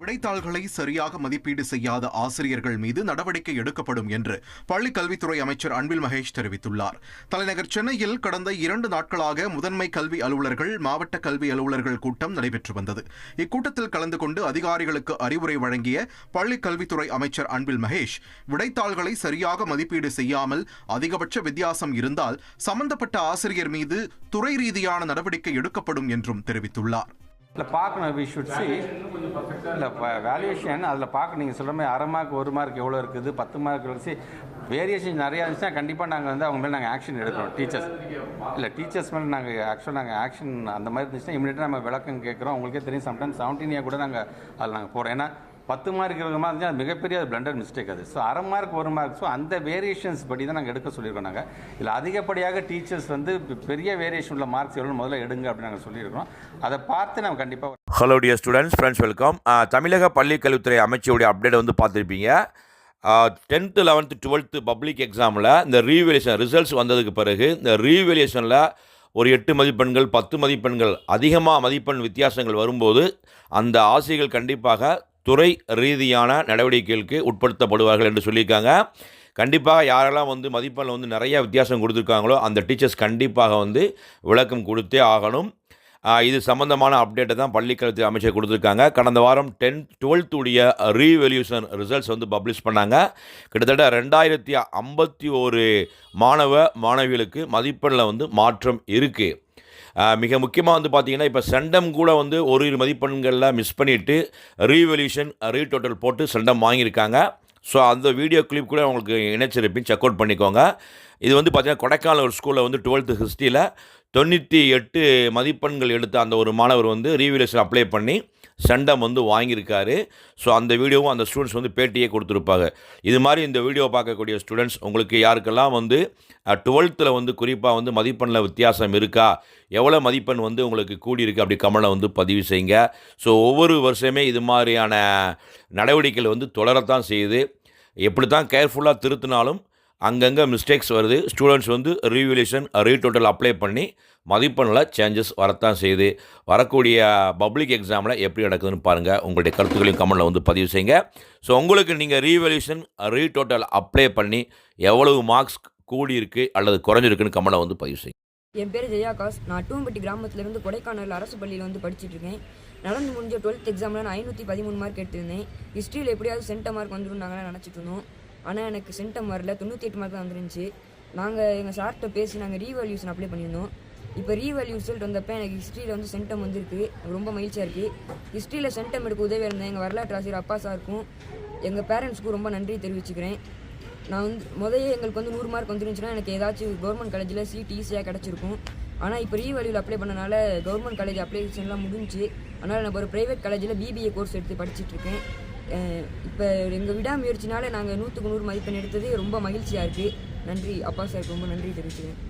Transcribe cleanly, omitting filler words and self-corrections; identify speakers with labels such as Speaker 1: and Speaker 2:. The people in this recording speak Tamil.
Speaker 1: விடைத்தாள்களை சரியாக மதிப்பீடு செய்யாத ஆசிரியர்கள் மீது நடவடிக்கை எடுக்கப்படும் என்று பள்ளிக் கல்வித்துறை அமைச்சர் அன்பில் மகேஷ் தெரிவித்துள்ளார். தலைநகர் சென்னையில் கடந்த 2 நாட்களாக முதன்மை கல்வி அலுவலர்கள், மாவட்ட கல்வி அலுவலர்கள் கூட்டம் நடைபெற்று வந்தது. இக்கூட்டத்தில் கலந்து கொண்டு அதிகாரிகளுக்கு அறிவுரை வழங்கிய பள்ளிக் கல்வித்துறை அமைச்சர் அன்பில் மகேஷ், விடைத்தாள்களை சரியாக மதிப்பீடு செய்யாமல் அதிகபட்ச வித்தியாசம் இருந்தால் சம்பந்தப்பட்ட ஆசிரியர் மீது துறை ரீதியான நடவடிக்கை எடுக்கப்படும் என்றும் தெரிவித்துள்ளார்.
Speaker 2: இல்லை பார்க்கணும், வி ஷுட் சி இல்லை வேல்யூஷன் அதில் பார்க்க நீங்கள் சொல்கிற மாதிரி 1/2 மார்க் 1 மார்க் எவ்வளோ இருக்குது, 10 மார்க் வச்சு வேரியேஷன் நிறையா இருந்துச்சுன்னா கண்டிப்பாக நாங்கள் அவங்க மேலே நாங்கள் ஆக்ஷன் எடுக்கிறோம். டீச்சர்ஸ் மேலே நாங்கள் ஆக்ஷன் அந்த மாதிரி இருந்துச்சுன்னா இமீடியட்டாக நம்ம விளக்கம் கேட்குறோம். உங்களுக்கே தெரியும், சம்டைம்ஸ் 17 கூட அதில் நாங்கள் போகிறோம். ஏன்னா 10 மார்க் இருக்கிற மாதிரி இருந்துச்சு, அது மிகப்பெரிய பிளண்டர் மிஸ்டேக் அது. ஸோ 1/2 மார்க் 1 மார்க், ஸோ அந்த வேரியேஷன்ஸ் படி தான் நாங்கள் எடுக்க சொல்லியிருக்கோம். நாங்கள் இல்லை அதிகப்படியாக டீச்சர்ஸ் பெரிய வேரியேஷன் உள்ள மார்க்ஸ் எவ்வளோ முதல்ல எடுங்க அப்படின்னு நாங்கள் சொல்லியிருக்கிறோம். அதை பார்த்து நம்ம கண்டிப்பாக.
Speaker 3: Hello dear students, friends, welcome. தமிழக பள்ளி கல்வித்துறை அமைச்சருடைய அப்டேட் பார்த்துருப்பீங்க. 10th 11th 12th பப்ளிக் எக்ஸாமில் இந்த ரீவேல்யூஷன் ரிசல்ட்ஸ் வந்ததுக்கு பிறகு இந்த ரீவேல்யூஷனில் ஒரு 8 மதிப்பெண்கள் 10 மதிப்பெண்கள் அதிகமாக மதிப்பெண் வித்தியாசங்கள் வரும்போது அந்த ஆசிரியர்கள் கண்டிப்பாக துறை ரீதியான நடவடிக்கைகளுக்கு உட்படுத்தப்படுவார்கள் என்று சொல்லியிருக்காங்க. கண்டிப்பாக யாரெல்லாம் மதிப்பெண்ணில் நிறைய வித்தியாசம் கொடுத்துருக்காங்களோ அந்த டீச்சர்ஸ் கண்டிப்பாக விளக்கம் கொடுத்தே ஆகணும். இது சம்பந்தமான அப்டேட்டை தான் பள்ளிக்கல்வித்துறை அமைச்சர் கொடுத்துருக்காங்க. கடந்த வாரம் 10th 12th உடைய ரீவேல்யூஷன் ரிசல்ட்ஸ் பப்ளிஷ் பண்ணாங்க. கிட்டத்தட்ட 2051 மாணவிகளுக்கு மதிப்பெண்ணில் மாற்றம் இருக்குது. மிக முக்கியமாக பார்த்தீங்கன்னா இப்போ சென்டம் கூட ஒரு மதிப்பெண்களில் மிஸ் பண்ணிவிட்டு ரீவேல்யூஷன் ரீடோட்டல் போட்டு சென்டம் வாங்கியிருக்காங்க. ஸோ அந்த வீடியோ கிளிப் கூட உங்களுக்கு இணைச்சிருப்பேன், செக் அவுட் பண்ணிக்கோங்க. இது பார்த்தீங்கன்னா கொடைக்கானல் ஒரு ஸ்கூலில் 12th ஹிஸ்ட்ரியில் 98 மதிப்பெண்கள் எடுத்த அந்த ஒரு மாணவர் ரீவேல்யூஷன் அப்ளை பண்ணி சென்டம் வாங்கியிருக்காரு. ஸோ அந்த வீடியோவும் அந்த ஸ்டூடெண்ட்ஸ் பேட்டியே கொடுத்துருப்பாங்க. இது மாதிரி இந்த வீடியோ பார்க்கக்கூடிய ஸ்டூடெண்ட்ஸ் உங்களுக்கு யாருக்கெல்லாம் 12th குறிப்பாக மதிப்பெண்ணில் வித்தியாசம் இருக்கா, எவ்வளோ மதிப்பெண் உங்களுக்கு கூடியிருக்கு அப்படி கமெண்ட்டில் பதிவு செய்யுங்க. ஸோ ஒவ்வொரு வருஷமே இது மாதிரியான நடவடிக்கைகள் தொடரத்தான் செய்யுது. எப்படி தான் கேர்ஃபுல்லாக திருத்தினாலும் அங்கங்கே மிஸ்டேக்ஸ் வருது. ஸ்டூடெண்ட்ஸ் ரீவேல்யூஷன் ரீடோட்டல் அப்ளை பண்ணி மதிப்பெண்ணில் சேஞ்சஸ் வரத்தான் செய்யுது. வரக்கூடிய பப்ளிக் எக்ஸாமில் எப்படி நடக்குதுன்னு பாருங்கள். உங்களுடைய கருத்துக்களையும் கமெண்ட்டில் பதிவு செய்யுங்க. ஸோ உங்களுக்கு நீங்கள் ரீவேல்யூஷன் ரீடோட்டல் அப்ளை பண்ணி எவ்வளவு மார்க்ஸ் கூடியிருக்கு அல்லது குறைஞ்சிருக்குன்னு கமெண்ட்டில் பதிவு செய்யுங்க.
Speaker 4: என் பேர் ஜெயாகாஷ். நான் அட்டுவம்பட்டி கிராமத்திலேருந்து கொடைக்கானல் அரசு பள்ளியில் படிச்சுட்டு இருக்கேன். நடந்து முடிஞ்ச 12th எக்ஸாமில் நான் 513 மார்க் எடுத்திருந்தேன். ஹிஸ்ட்ரியில் எப்படியாவது சென்டம் மார்க் வந்துடும் நாங்கள் நினச்சிட்டு இருந்தோம். ஆனால் எனக்கு சென்டம் வரல, 98 மார்க் தான் வந்துருந்துச்சு. நாங்கள் எங்கள் சார்கிட்ட பேசி நாங்கள் ரீவேல்யூஷன் அப்ளை பண்ணியிருந்தோம். இப்போ ரீவேல்யூ ரிசல்ட் வந்தப்போ எனக்கு ஹிஸ்ட்ரியில் சென்டம் வந்திருக்கு. ரொம்ப மகிழ்ச்சியாக இருக்குது. ஹிஸ்ட்ரியில் சென்டம் எடுக்க உதவியாக இருந்தேன் எங்கள் வரலாற்று ஆசிரியர் அப்பா சாருக்கும் எங்கள் பேரண்ட்ஸ்க்கும் ரொம்ப நன்றி தெரிவிச்சுக்கிறேன். நான் முதல்ல எங்களுக்கு 100 மார்க் வந்துருந்துச்சுன்னா எனக்கு ஏதாச்சும் கவர்மெண்ட் காலேஜில் சீட் ஈஸியாக கிடச்சிருக்கும். ஆனால் இப்போ ரீவேல்யூவில் அப்ளை பண்ணனால கவர்மெண்ட் காலேஜ் அப்ளிகேஷன்லாம் முடிஞ்சு. அதனால் நான் ஒரு ப்ரைவேட் காலேஜில் பிபிஏ கோர்ஸ் எடுத்து படிச்சுட்ருக்கேன். இப்போ எங்கள் விடாமுயற்சினால நாங்கள் 100க்கு 100 மதிப்பெண் எடுத்தது ரொம்ப மகிழ்ச்சியாக இருக்குது. நன்றி அப்பா சாருக்கு ரொம்ப நன்றி தெரிவிச்சுக்கிறேன்.